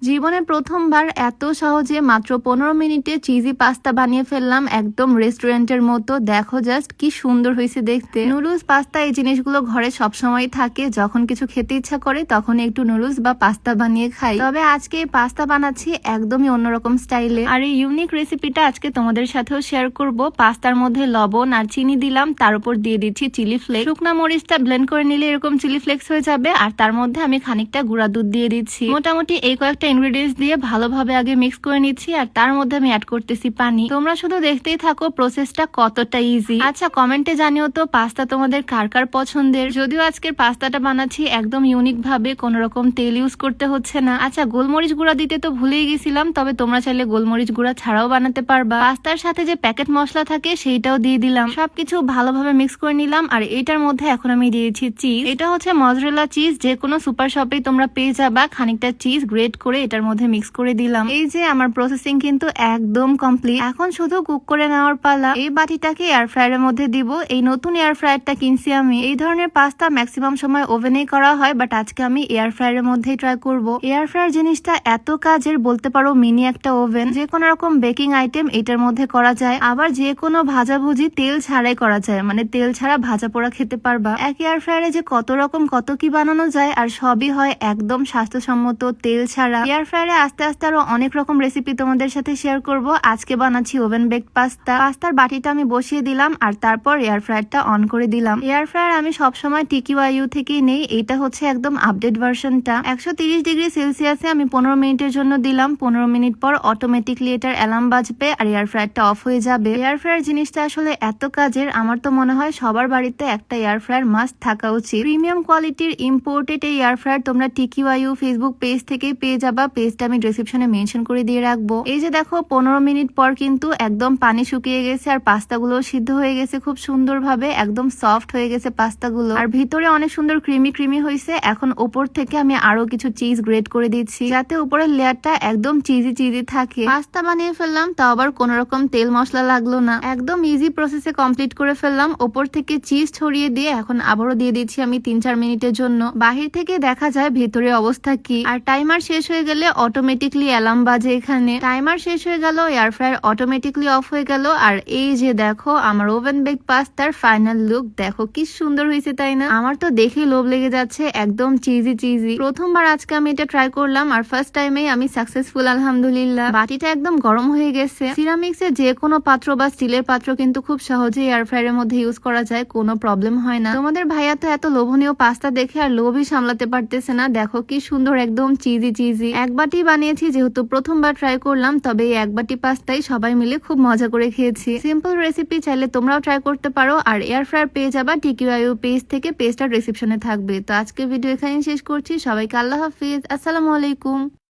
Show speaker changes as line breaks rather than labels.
জীবনে প্রথমবার এত সহজে মাত্র 15 মিনিটে চিজি পাস্তা বানিয়ে ফেললাম, একদম রেস্টুরেন্টের মতো। দেখো জাস্ট কি সুন্দর হয়েছে দেখতে। নুডলস, পাস্তা এই জিনিসগুলো ঘরে সবসময় থাকে, যখন কিছু খেতে ইচ্ছা করে তখন একটু নুডলস বা পাস্তা বানিয়ে খাই। তবে আজকে এই পাস্তা বানাচ্ছি একদমই অন্যরকম স্টাইলে, আর এই ইউনিক রেসিপিটা আজকে তোমাদের সাথেও শেয়ার করব। পাস্তার মধ্যে লবণ আর চিনি দিলাম, তার উপর দিয়ে দিচ্ছি চিলি ফ্লেক্স। শুকনা মরিচটা ব্লেন্ড করে নিলে এরকম চিলি ফ্লেক্স হয়ে যাবে, আর তার মধ্যে আমি খানিকটা গুঁড়া দুধ দিয়ে দিচ্ছি। মোটামুটি এই কয়েকটা ইনগ্রেডিয়েন্টস দিয়ে ভালোভাবে আগে মিক্স করে নিচ্ছি, আর তার মধ্যে আমি অ্যাড করতেছি পানি। তোমরা শুধু দেখতেই থাকো প্রসেসটা কতটা ইজি। আচ্ছা, কমেন্টে জানিও তো পাস্তা তোমাদের কার কার পছন্দের। যদিও আজকের পাস্তাটা বানাচ্ছি একদম ইউনিক ভাবে, কোন রকম তেল ইউজ করতে হচ্ছে না। আচ্ছা, গোলমরিচ গুঁড়া দিতে তো ভুলেই গেছিলাম, তবে তোমরা চাইলে গোলমরিচ গুঁড়া ছাড়াও বানাতে পারবা। পাস্তার সাথে যে প্যাকেট মশলা থাকে সেইটাও দিয়ে দিলাম। সবকিছু ভালোভাবে মিক্স করে নিলাম, আর এটার মধ্যে এখন আমি দিয়েছি চিজ। এটা হচ্ছে মজরেলা চিজ, যে কোনো সুপার শপে তোমরা পেয়ে যাবা। খানিকটা চিজ গ্রেট করে এটার মধ্যে মিক্স করে দিলাম। এই যে আমার প্রসেসিং কিন্তু একদম কমপ্লিট। এখন শুধু কুক করে নেওয়ার পালা। এই বাটিটাকে এয়ার ফ্রায়ারের মধ্যে দিব। এই নতুন এয়ার ফ্রায়ারটা কিনছি আমি। এই ধরনের পাস্তা ম্যাক্সিমাম সময় ওভেনেই করা হয়, বাট আজকে আমি এয়ার ফ্রায়ারের মধ্যেই ট্রাই করব। এয়ার ফ্রায়ার জিনিসটা এত কাজের, বলতে পারো মিনি একটা ওভেন। যে কোনো রকম বেকিং আইটেম এটার মধ্যে করা যায়, আবার যে কোনো ভাজাভুজি তেল ছাড়াই করা যায়, মানে তেল ছাড়া ভাজা পোড়া খেতে পারবা। এক এয়ার ফ্রায়ারে যে কত রকম কত কি বানানো যায়, আর সবই হয় একদম স্বাস্থ্যসম্মত তেল ছাড়া। এয়ার ফ্রায়ারে আস্তে আস্তে আরো অনেক রকম রেসিপি তোমাদের সাথে শেয়ার করব। আজকে বানাচ্ছি ওভেন বেকড পাস্তা। পাস্তার বাটিটা আমি বসিয়ে দিলাম, আর তারপর এয়ার ফ্রায়ারটা অন করে দিলাম। এয়ার ফ্রায়ার আমি সবসময় TQYU থেকেই নেই। এটা হচ্ছে একদম আপডেট ভার্সনটা। 130 ডিগ্রি সেলসিয়াসে আমি 15 মিনিটের জন্য দিলাম। 15 মিনিট পর অটোমেটিকলি এটার অ্যালার্ম বাজবে আর এয়ার ফ্রায়ারটা অফ হয়ে যাবে। এয়ার ফ্রায়ার জিনিসটা আসলে এত কাজের, আমার তো মনে হয় সবার বাড়িতে একটা এয়ার ফ্রায়ার মাস্ট থাকা উচিত। প্রিমিয়াম কোয়ালিটির ইম্পোর্টেড এই এয়ার ফ্রায়ার তোমরা TQYU ফেসবুক পেজ থেকে পেয়ে যাবা। পেজটা আমি ডেসক্রিপশনে মেনশন করে দিয়ে রাখবো। এই যে দেখো 15 মিনিট পর কিন্তু একদম পানি শুকিয়ে গেছে, আর পাস্তাগুলো সিদ্ধ হয়ে গেছে খুব সুন্দরভাবে, একদম সফট হয়ে গেছে পাস্তাগুলো, আর ভিতরে অনেক সুন্দর ক্রিমি ক্রিমি হয়েছে। এখন উপর থেকে আমি আরো কিছু চিজ গ্রেট করে দিচ্ছি, যাতে উপরের লেয়ারটা একদম চিজি চিজি থাকে। পাস্তা বানিয়ে ফেললাম, তাও আবার কোন রকম তেল মশলা লাগলো না। একদম ইজি প্রসেসে কমপ্লিট করে ফেললাম। উপর থেকে চিজ ছড়িয়ে দিয়ে এখন আবারও দিয়ে দিচ্ছি আমি 3-4 মিনিটের জন্য। বাহির থেকে দেখা যায় ভেতরে অবস্থা কি। আর টাইমার শেষ হয়ে গেলে অটোমেটিকলি অ্যালার্ম বাজে। এখানে টাইমার শেষ হয়ে গেল, এয়ার ফ্রায়ার অটোমেটিকলি অফ হয়ে গেল, আর এই যে দেখো আমার ওভেন বেকড পাস্তার ফাইনাল লুক। দেখো কি সুন্দর হয়েছে, তাই না? আমার তো দেখেই লোভ লেগে যাচ্ছে, একদম চিজি চিজি। প্রথমবার আজকে আমি এটা ট্রাই করলাম, আর ফার্স্ট টাইমেই আমি সাকসেসফুল আলহামদুলিল্লাহ। বাটিটা একদম গরম হয়ে গেছে। সিরামিক্সের যে কোনো পাত্র বা স্টিলের পাত্র কিন্তু খুব সহজেই এয়ার ফ্রায়ারের মধ্যে ইউজ করা যায়, কোনো প্রবলেম হয় না। তোমাদের ভাইয়া তো এত লোভনীয় পাস্তা দেখে আর লোভই সামলাতে পারতেছে না। দেখো কি সুন্দর, একদম চিজি চিজি। এক বাটি বানিয়েছি যেহেতু প্রথমবার ট্রাই করলাম, তবে এই এক বাটি পাস্তাই সবাই মিলে খুব মজা করে খেয়েছি। সিম্পল রেসিপি, চাইলে তোমরাও ট্রাই করতে পারো। আর এয়ার ফ্রায়ার পেয়ে যাবা TQYU পেজ থেকে, পেজটা ডেসক্রিপশনে থাকবে। তো আজকে ভিডিও এখানেই শেষ করছি। সবাইকে আল্লাহ হাফিজ, আসসালামু আলাইকুম।